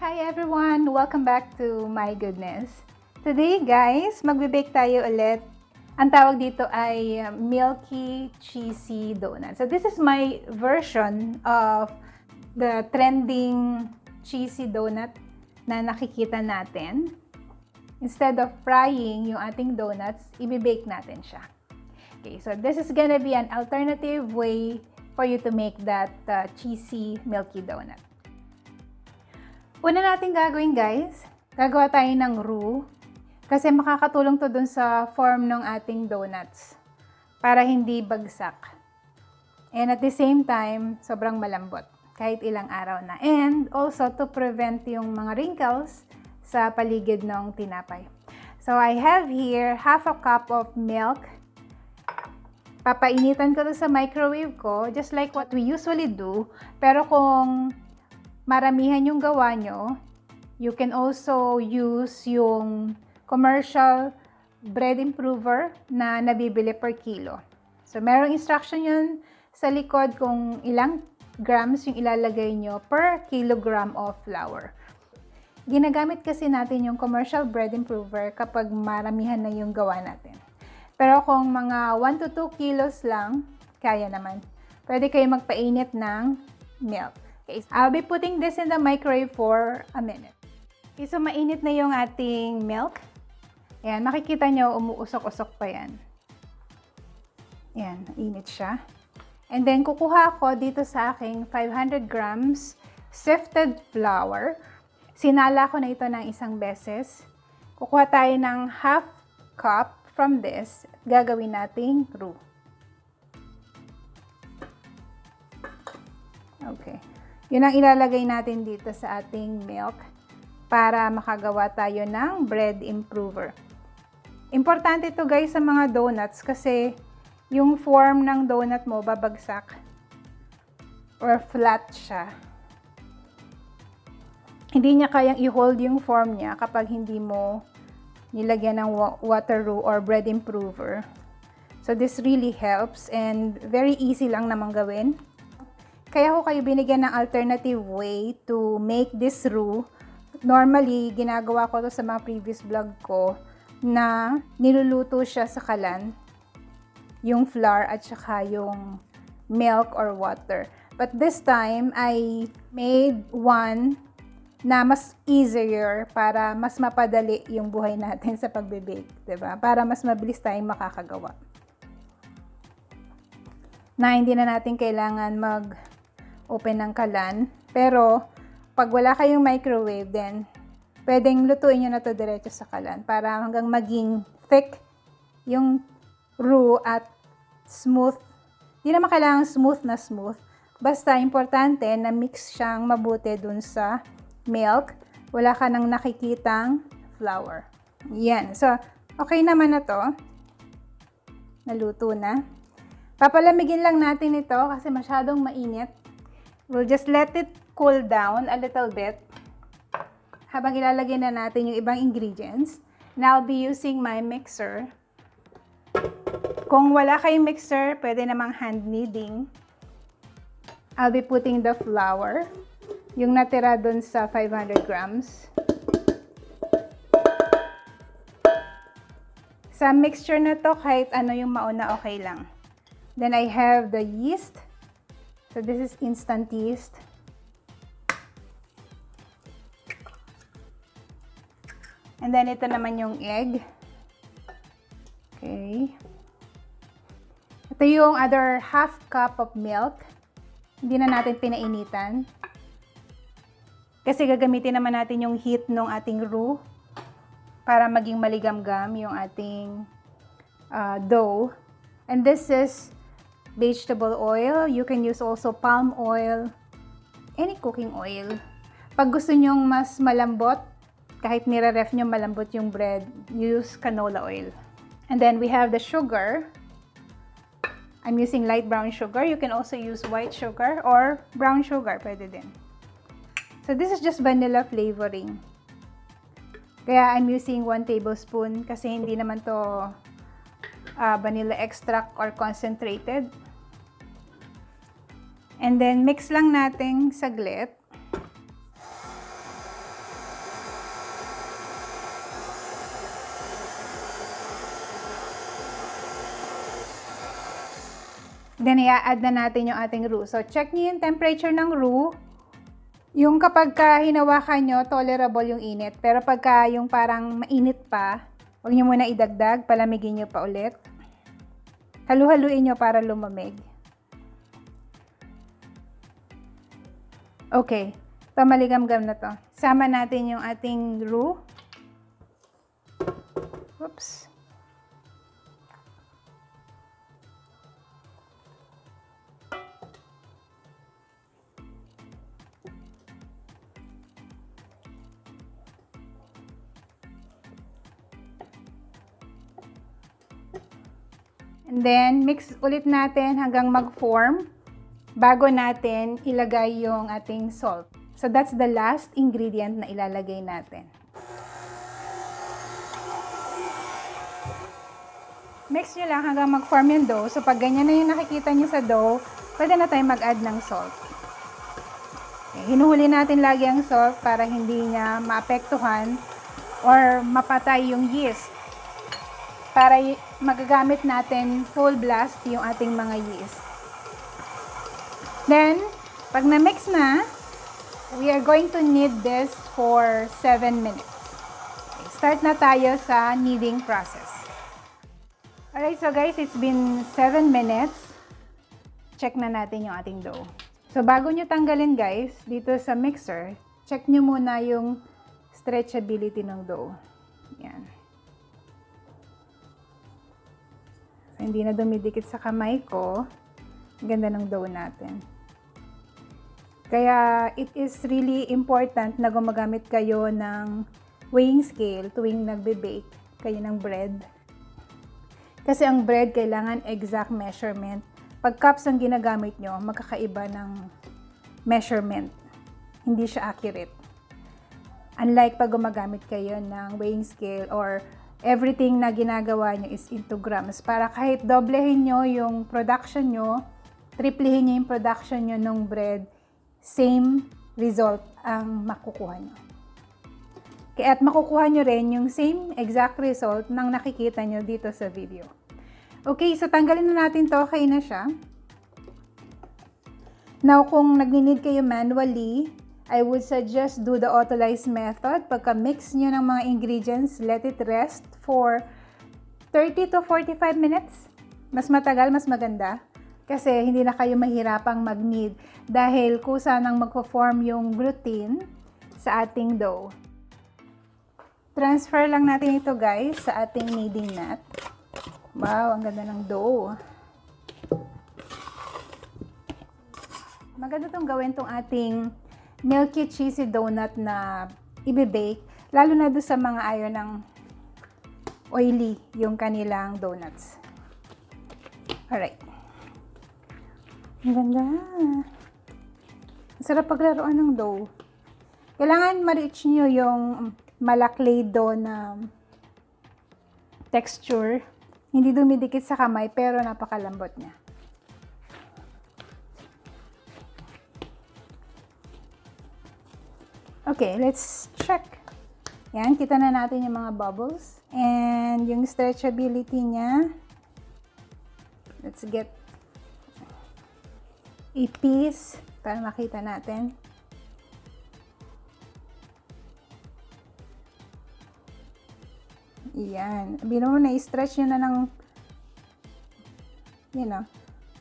Hi everyone! Welcome back to My Goodness. Today guys, magbe-bake tayo ulit. Ang tawag dito ay Milky Cheesy Donut. So this is my version of the trending cheesy donut na nakikita natin. Instead of frying yung ating donuts, i-bake natin siya. Okay, so this is gonna be an alternative way for you to make that cheesy milky donut. Una natin gagawin guys, gagawa tayo ng roux kasi makakatulong to dun sa form ng ating donuts para hindi bagsak. And at the same time, sobrang malambot kahit ilang araw na. And also to prevent yung mga wrinkles sa paligid ng tinapay. So I have here half a cup of milk. Papainitan ko to sa microwave ko just like what we usually do. Pero kung maramihan yung gawa nyo, you can also use yung commercial bread improver na nabibili per kilo. So, merong instruction yun sa likod kung ilang grams yung ilalagay nyo per kilogram of flour. Ginagamit kasi natin yung commercial bread improver kapag maramihan na yung gawa natin. Pero kung mga 1 to 2 kilos lang, kaya naman. Pwede kayo magpainit ng milk. Okay, I'll be putting this in the microwave for a minute. Okay, so mainit na yung ating milk. Ayan, makikita nyo, umuusok-usok pa yan. Ayan, init siya. And then, kukuha ko dito sa aking 500 grams sifted flour. Sinala ko na ito ng isang beses. Kukuha tayo ng half cup from this. Gagawin nating roux. Okay. Yun ang ilalagay natin dito sa ating milk para makagawa tayo ng bread improver. Importante ito guys sa mga donuts kasi yung form ng donut mo babagsak or flat siya. Hindi niya kayang i-hold yung form niya kapag hindi mo nilagyan ng water roux or bread improver. So this really helps and very easy lang namang gawin. Kaya ko kayo binigyan ng alternative way to make this roux. Normally, ginagawa ko to sa mga previous vlog ko na niluluto siya sa kalan, yung flour at saka yung milk or water. But this time, I made one na mas easier para mas mapadali yung buhay natin sa pagbe-bake, diba? Para mas mabilis tayong makakagawa. Na hindi na natin kailangan open ng kalan. Pero, pag wala kayong microwave, then, pwedeng lutuin nyo na to diretso sa kalan para hanggang maging thick yung roux at smooth. Hindi naman kailangan smooth na smooth. Basta, importante na mix siyang mabuti dun sa milk. Wala ka nang nakikitang flour. Yan. So, okay naman na to. Naluto na. Papalamigin lang natin ito kasi masyadong mainit. We'll just let it cool down a little bit habang ilalagay na natin yung ibang ingredients. And I'll be using my mixer. Kung wala kayong mixer, pwede namang hand kneading. I'll be putting the flour, yung natira dun sa 500 grams. Sa mixture na to, kahit ano yung mauna, okay lang. Then I have the yeast. So this is instant yeast. And then ito naman yung egg. Okay. Ito yung other half cup of milk. Hindi na natin pinainitan. Kasi gagamitin naman natin yung heat ng ating roux para maging maligamgam yung ating dough. And this is vegetable oil. You can use also palm oil, any cooking oil. Pag gusto nyong mas malambot, kahit nire-ref nyo malambot yung bread, use canola oil. And then we have the sugar. I'm using light brown sugar. You can also use white sugar or brown sugar. Pwede din. So this is just vanilla flavoring. Kaya I'm using 1 tablespoon kasi hindi naman to vanilla extract or concentrated. And then mix lang natin saglit. Then, i-add na natin yung ating roux. So, check nyo yung temperature ng roux. Yung kapag hinawakan nyo, tolerable yung init. Pero pagka yung parang mainit pa, huwag nyo muna idagdag, palamigin nyo pa ulit. Halu-haluin nyo para lumamig. Okay. Ito, maligam-gam na to. Sama natin yung ating roux. Oops. And then, mix ulit natin hanggang mag-form bago natin ilagay yung ating salt. So, that's the last ingredient na ilalagay natin. Mix nyo lang hanggang mag-form yung dough. So, pag ganyan na yung nakikita nyo sa dough, pwede na tayo mag-add ng salt. Okay, hinuhuli natin lagi ang salt para hindi niya maapektuhan or mapatay yung yeast. Para magagamit natin full blast yung ating mga yeast. Then, pag na-mix na, we are going to knead this for 7 minutes. Okay, start na tayo sa kneading process. Alright, so guys, it's been 7 minutes. Check na natin yung ating dough. So, bago nyo tanggalin guys, dito sa mixer, check nyo muna yung stretchability ng dough. Yan. So, hindi na dumidikit sa kamay ko. Ganda ng dough natin. Kaya, it is really important na gumagamit kayo ng weighing scale tuwing nagbe-bake kayo ng bread. Kasi ang bread, kailangan exact measurement. Pag cups ang ginagamit nyo, magkakaiba ng measurement. Hindi siya accurate. Unlike pag gumagamit kayo ng weighing scale or everything na ginagawa nyo is into grams. Para kahit doblehin nyo yung production nyo, triplehin nyo yung production nyo ng bread, same result ang makukuha nyo. Kaya at makukuha nyo rin yung same exact result ng nakikita nyo dito sa video. Okay, so tanggalin na natin to. Okay na siya. Now, kung nagni-knead kayo manually, I would suggest do the autolyze method. Pagka-mix nyo ng mga ingredients, let it rest for 30 to 45 minutes. Mas matagal, mas maganda. Kasi hindi na kayo mahirapang mag-knead dahil kusa nang magpo-form yung gluten sa ating dough. Transfer lang natin ito guys sa ating kneading mat. Wow, ang ganda ng dough. Maganda itong gawin itong ating milky cheesy donut na ibe-bake, lalo na doon sa mga ayaw ng oily yung kanilang donuts. Alright. Ang ganda. Ang sarap paglaruan ng dough. Kailangan ma-reach nyo yung malaklay dough na texture. Hindi dumidikit sa kamay pero napakalambot niya. Okay, let's check. Yan, kita na natin yung mga bubbles. And yung stretchability niya. Let's get a piece para makita natin. Yan. Bino mo na, i-stretch nyo na ng,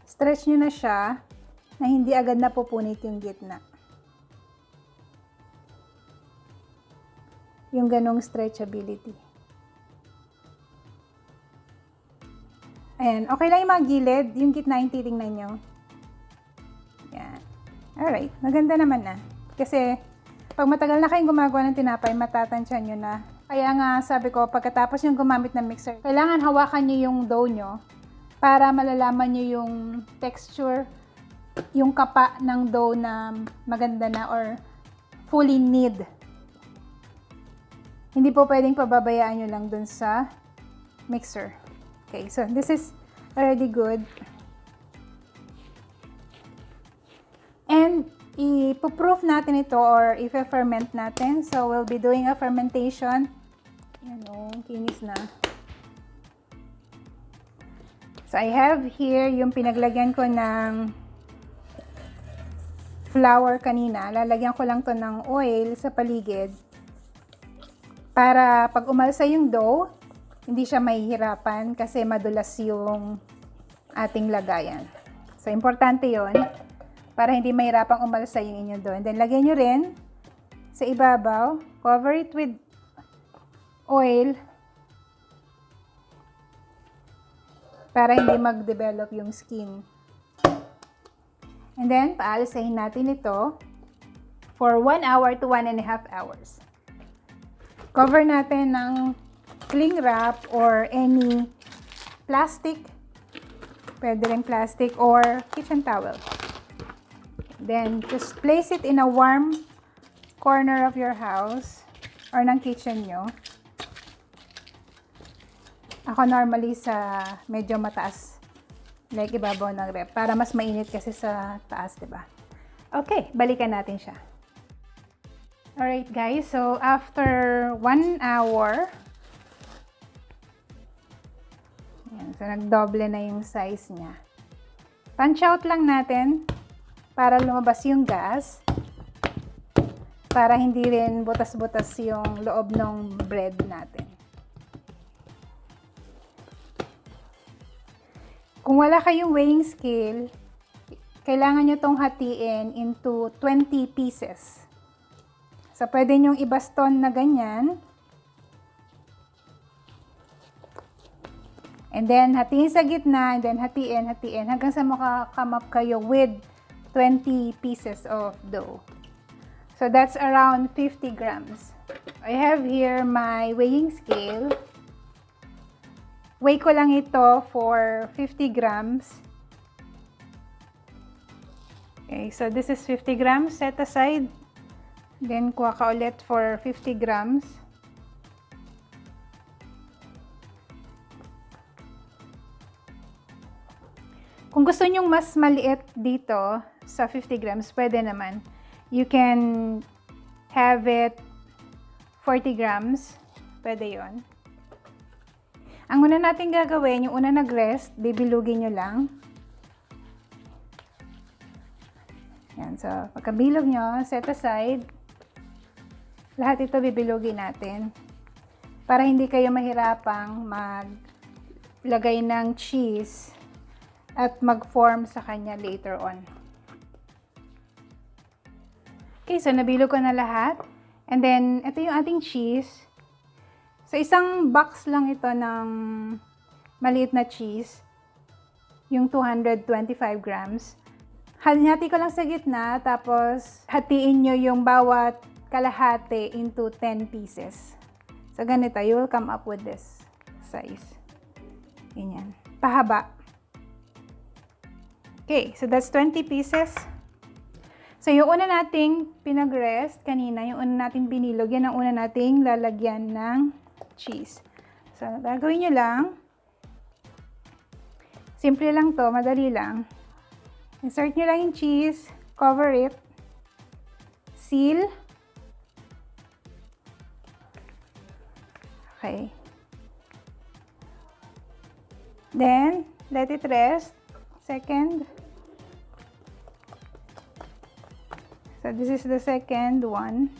stretch nyo na siya na hindi agad napupunit yung gitna. Yung ganong stretchability. Ayan. Okay lang yung mga gilid. Yung gitna yung titingnan nyo. Yan. Alright. Maganda naman na. Kasi, pag matagal na kayong gumagawa ng tinapay, matatansya nyo na. Kaya nga, sabi ko, pagkatapos yung gumamit ng mixer, kailangan hawakan nyo yung dough nyo para malalaman nyo yung texture, yung kapa ng dough na maganda na or fully knead. Hindi po pwedeng pababayaan nyo lang dun sa mixer. Okay, so this is already good. And ipo-proof natin ito or i-ferment natin. So we'll be doing a fermentation. Yan o, kinis na. So I have here yung pinaglagyan ko ng flour kanina. Lalagyan ko lang to ng oil sa paligid para pag umalsa yung dough, hindi siya mahihirapan kasi madulas yung ating lagayan. So importante yon para hindi mahirapang umalsa yung inyong dough. And then lagyan nyo rin sa ibabaw, cover it with oil para hindi mag-develop yung skin. And then, paalisahin natin ito for 1 hour to 1.5 hours. Cover natin ng cling wrap or any plastic. Pwede rin plastic or kitchen towel. Then, just place it in a warm corner of your house or ng kitchen nyo. Ako normally sa medyo mataas, like ibabaw ng rep, para mas mainit kasi sa taas, diba? Okay, balikan natin siya. Alright guys, so after 1 hour, yan, so nagdoble na yung size niya. Punch out lang natin para lumabas yung gas, para hindi rin butas-butas yung loob ng bread natin. Kung wala kayong weighing scale, kailangan nyo itong hatiin into 20 pieces. So, pwede nyong ibaston na ganyan. And then, hatiin sa gitna, and then hatiin, hanggang sa makakamap kayo with 20 pieces of dough. So, that's around 50 grams. I have here my weighing scale. Weigh ko lang ito for 50 grams. Okay, so this is 50 grams. Set aside. Then, kuha ka ulit for 50 grams. Kung gusto nyong mas maliit dito sa 50 grams, pwede naman. You can have it 40 grams. Pwede yon. Ang una natin gagawin, yung una nag-rest, bibilugin nyo lang. Yan, so pagkabilog nyo, set aside. Lahat ito bibilugin natin. Para hindi kayo mahirapang maglagay ng cheese at mag-form sa kanya later on. Okay, so nabilog ko na lahat. And then, ito yung ating cheese. So, isang box lang ito ng maliit na cheese, yung 225 grams. Hati ko lang sa gitna, tapos hatiin nyo yung bawat kalahati into 10 pieces. So, ganito, you will come up with this size. Ganyan. Pahaba. Okay, so that's 20 pieces. So, yung una nating pinag-rest kanina, yung una nating binilog, yan ang una nating lalagyan ng cheese. So, gagawin nyo lang. Simple lang to, madali lang. Insert nyo lang yung cheese, cover it, seal. Okay. Then, let it rest. Second. So, this is the second one.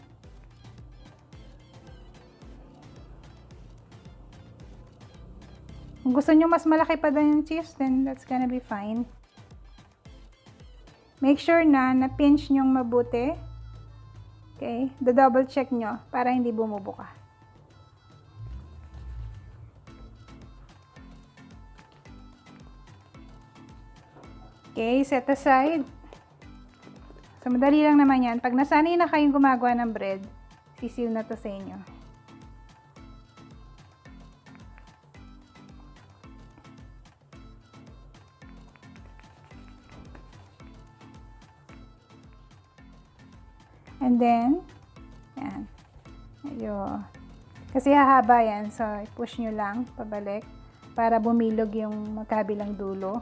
Kung gusto nyo mas malaki pa din yung cheese, then that's gonna be fine. Make sure na na-pinch nyong mabuti. Okay? Do-double check nyo para hindi bumubuka. Okay, set aside. So, madali lang naman yan. Pag nasanay na kayong gumagawa ng bread, sisil na to sa inyo. And then, yan. Ayun. Kasi hahaba yan. So, push nyo lang pabalik para bumilog yung magkabilang dulo.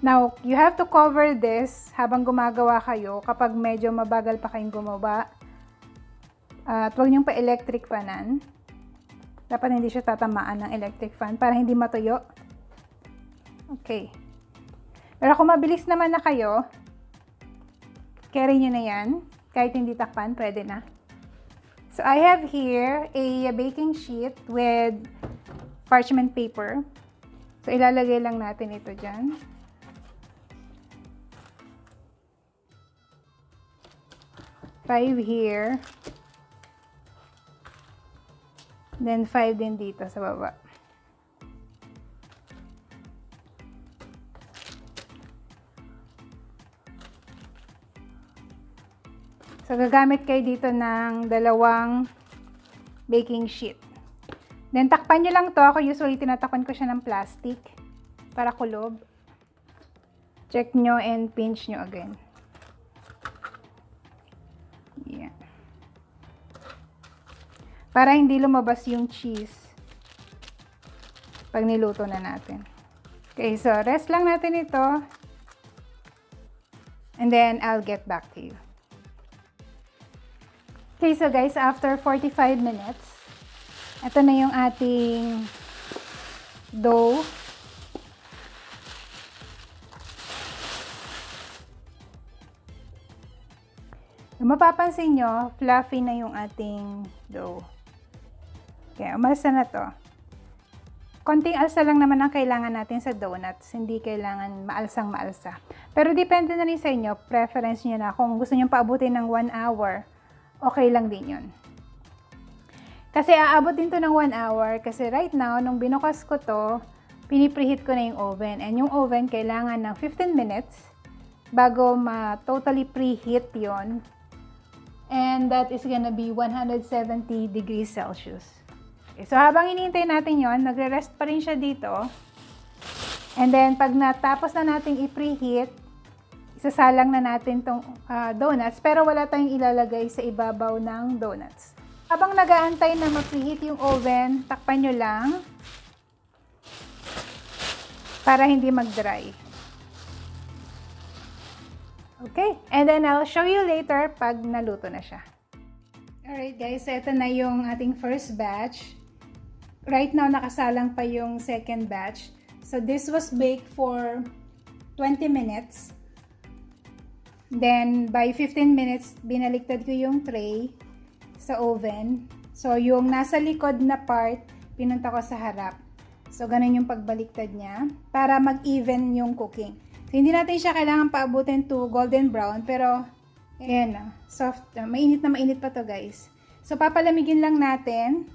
Now, you have to cover this habang gumagawa kayo kapag medyo mabagal pa kayong gumawa. At huwag nyong pa-electric fanan. Dapat hindi siya tatamaan ng electric fan para hindi matuyo. Okay. Pero kung mabilis naman na kayo, carry nyo na yan. Kahit hindi takpan, pwede na. So, I have here a baking sheet with parchment paper. So, ilalagay lang natin ito dyan. Five here. Then, 5 din dito sa baba. So, gagamit kayo dito ng dalawang baking sheet. Then, takpan nyo lang to. Ako usually tinatakpan ko siya ng plastic para kulob. Check nyo and pinch nyo again. Yeah. Para hindi lumabas yung cheese pag niluto na natin. Okay, so rest lang natin ito. And then, I'll get back to you. Okay, so guys, after 45 minutes, ito na yung ating dough. Kung mapapansin nyo, fluffy na yung ating dough. Okay, umalsa na to. Konting alsa lang naman ang kailangan natin sa donuts. Hindi kailangan maalsang-maalsa. Pero depende na rin sa inyo, preference nyo na. Kung gusto nyo paabutin ng 1 hour, okay lang din yun. Kasi aabot din to ng 1 hour. Kasi right now, nung binukas ko to, pinipreheat ko na yung oven. And yung oven, kailangan ng 15 minutes bago ma-totally preheat yon. And that is gonna be 170 degrees Celsius. Okay, so habang hinihintay natin yon, nagre-rest pa rin siya dito. And then, pag natapos na natin i-preheat, isasalang na natin tong donuts, pero wala tayong ilalagay sa ibabaw ng donuts. Habang nag-aantay na ma-preheat yung oven, takpan nyo lang para hindi mag-dry. Okay, and then I'll show you later pag naluto na siya. Alright guys, ito na yung ating first batch. Right now, nakasalang pa yung second batch. So this was baked for 20 minutes. Then, by 15 minutes, binaliktad ko yung tray sa oven. So, yung nasa likod na part, pinunta ko sa harap. So, ganun yung pagbaliktad niya para mag-even yung cooking. So, hindi natin siya kailangan paabutin to golden brown, pero, ayan, soft. Mainit na mainit pa to, guys. So, papalamigin lang natin,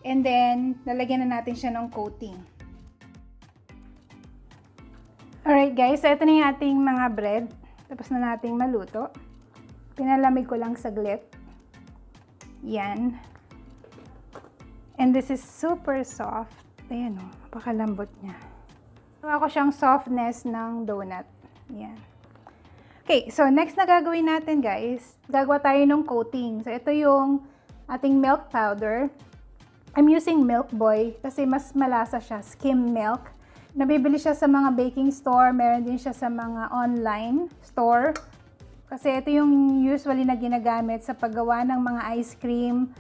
and then, lalagyan na natin siya ng coating. Alright, guys. So, ito na yung ating mga bread. Tapos na nating maluto. Pinalamig ko lang saglit. Yan. And this is super soft. Ayan o, napakalambot niya. Ako siyang softness ng donut. Yan. Okay, so next na gagawin natin guys, gagawa tayo ng coating. So ito yung ating milk powder. I'm using Milk Boy kasi mas malasa siya, skim milk. Nabibili siya sa mga baking store, meron din siya sa mga online store. Kasi ito yung usually na ginagamit sa paggawa ng mga ice cream,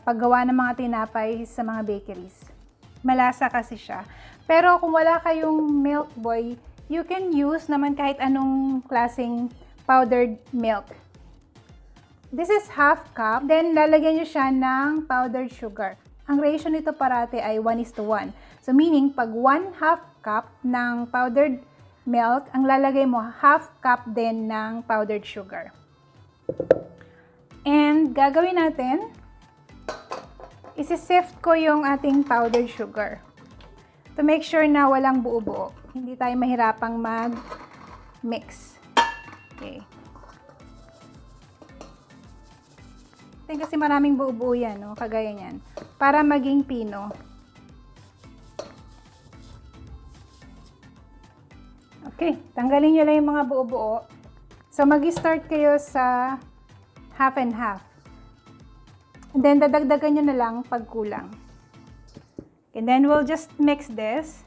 paggawa ng mga tinapay sa mga bakeries. Malasa kasi siya. Pero kung wala kayong Milk Boy, you can use naman kahit anong klaseng powdered milk. This is half cup. Then lalagyan nyo siya ng powdered sugar. Ang ratio nito parate ay 1:1. So meaning, pag 1/2 cup ng powdered milk, ang lalagay mo, half cup din ng powdered sugar. And gagawin natin, isi-sift ko yung ating powdered sugar. To make sure na walang buo-buo. Hindi tayo mahirapang mag-mix. Okay. Kasi maraming buo-buo yan, no? Kagaya niyan. Para maging pino. Okay, tanggalin nyo lang yung mga buo-buo. So, mag-start kayo sa half and half. And then, dadagdagan nyo na lang pag kulang. And then, we'll just mix this.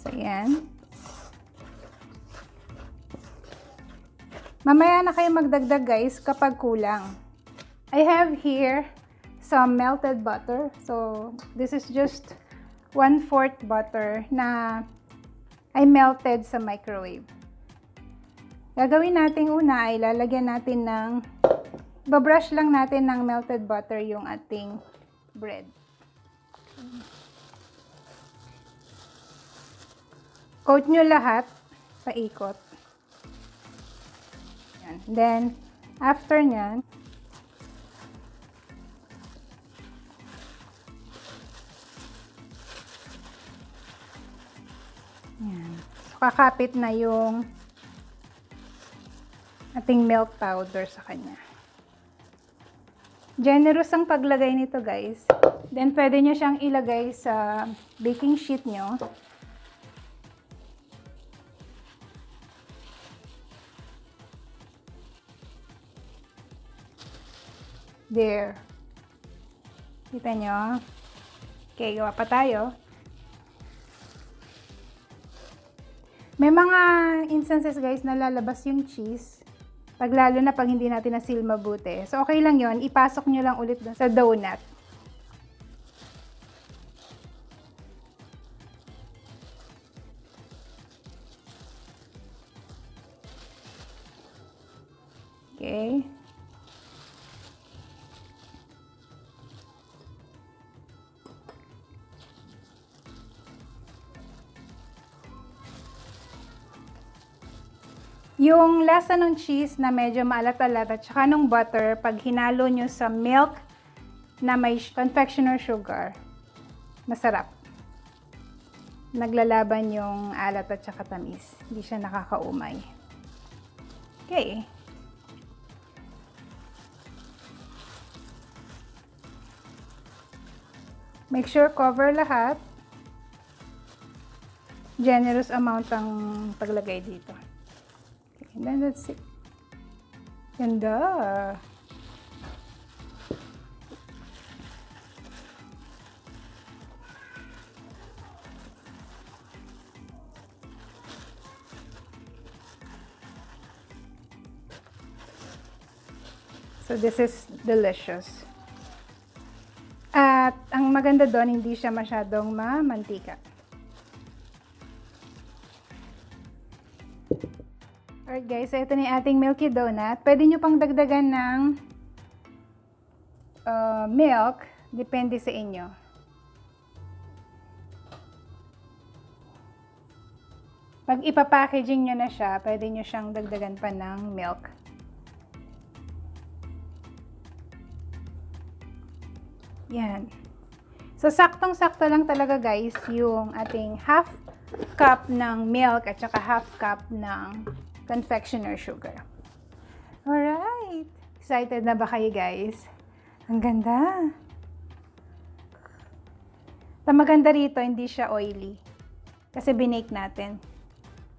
So, yan. Mamaya na kayo magdagdag guys kapag kulang. I have here some melted butter. So, this is just 1/4 butter na I melted sa microwave. Gagawin natin una ay lalagyan natin ng, babrush lang natin ng melted butter yung ating bread. Coat nyo lahat, paikot. Yan. Then, after nyan, yan. So, kakapit na yung ating milk powder sa kanya. Generous ang paglagay nito guys. Then, pwede nyo siyang ilagay sa baking sheet nyo. There. Kita nyo? Okay, gawa pa tayo. May mga instances guys na lalabas yung cheese. Lalo na pag hindi natin na-seal mabuti. So, okay lang yon, ipasok nyo lang ulit sa donut. Okay. Yung lasa ng cheese na medyo maalat-alat at saka ng butter, pag hinalo nyo sa milk na may confectioner sugar, masarap. Naglalaban yung alat at saka tamis. Hindi siya nakakaumay. Okay. Make sure cover lahat. Generous amount ang paglagay dito. And then that's it. Ganda! So this is delicious. At ang maganda doon, hindi siya masyadong mamantika. Alright guys, so ito na yung ating milky donut. Pwede nyo pang dagdagan ng milk, depende sa inyo. Pag ipapackaging nyo na siya, pwede nyo siyang dagdagan pa ng milk. Yan. So, saktong-sakto lang talaga guys yung ating half cup ng milk at saka half cup ng confectioner sugar. Alright! Excited na ba kayo guys? Ang ganda! Ang maganda rito, hindi siya oily. Kasi binake natin.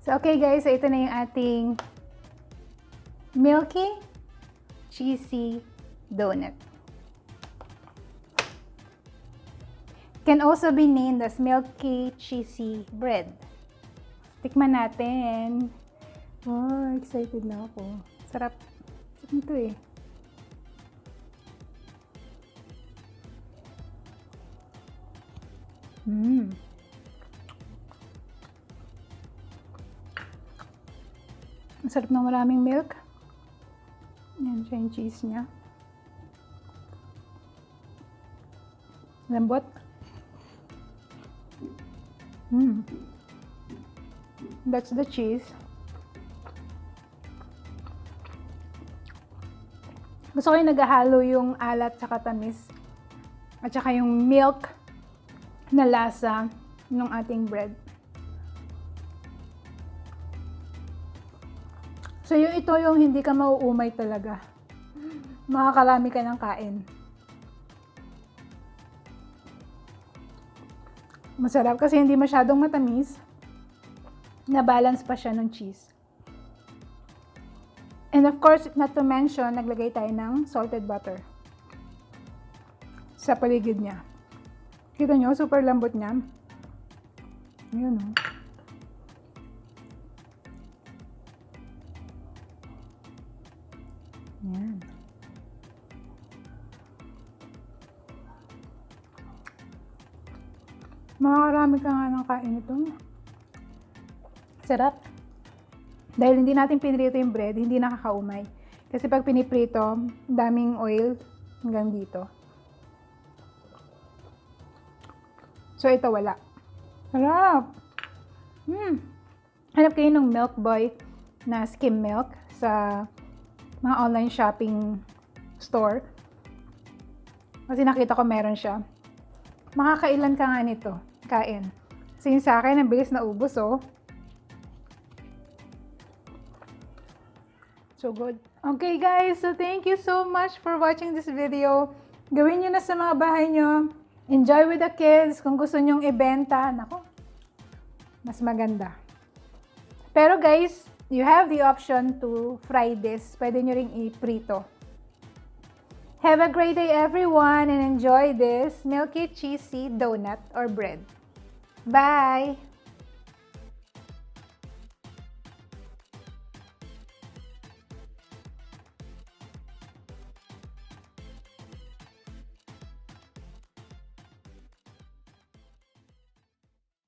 So, okay guys, so ito na yung ating milky, cheesy donut. Can also be named as milky, cheesy bread. Tikman natin. Oh, excited na ako. Sarap. Sarap nito eh. Ang sarap ng maraming milk. Yan siya yung cheese niya. Lambot. That's the cheese. Gusto ko yung naghahalo yung alat tsaka tamis at saka yung milk na lasa ng ating bread. So ito yung hindi ka mauumay talaga. Makakarami ka ng kain. Masarap kasi hindi masyadong matamis. Na-balance pa siya ng cheese. And of course, not to mention, naglagay tayo ng salted butter sa paligid niya. Kita nyo, super lambot niya. Ayan o. Ayan. Makakarami ka nga ng kain ito. Sarap. Dahil hindi natin pinrito yung bread, hindi nakakaumay. Kasi pag piniprito, daming oil hanggang dito. So, ito wala. Sarap! Hanap kayo ng Milk Boy na skim milk sa mga online shopping store. Kasi nakita ko meron siya. Makakailan ka nga nito, kain. Kasi yung sa akin, ang bilis na ubos, oh. So good. Okay guys, so thank you so much for watching this video. Gawin nyo na sa mga bahay nyo. Enjoy with the kids. Kung gusto nyong ibenta, nako, mas maganda. Pero guys, you have the option to fry this. Pwede nyo ring i-prito. Have a great day everyone and enjoy this milky cheesy donut or bread. Bye!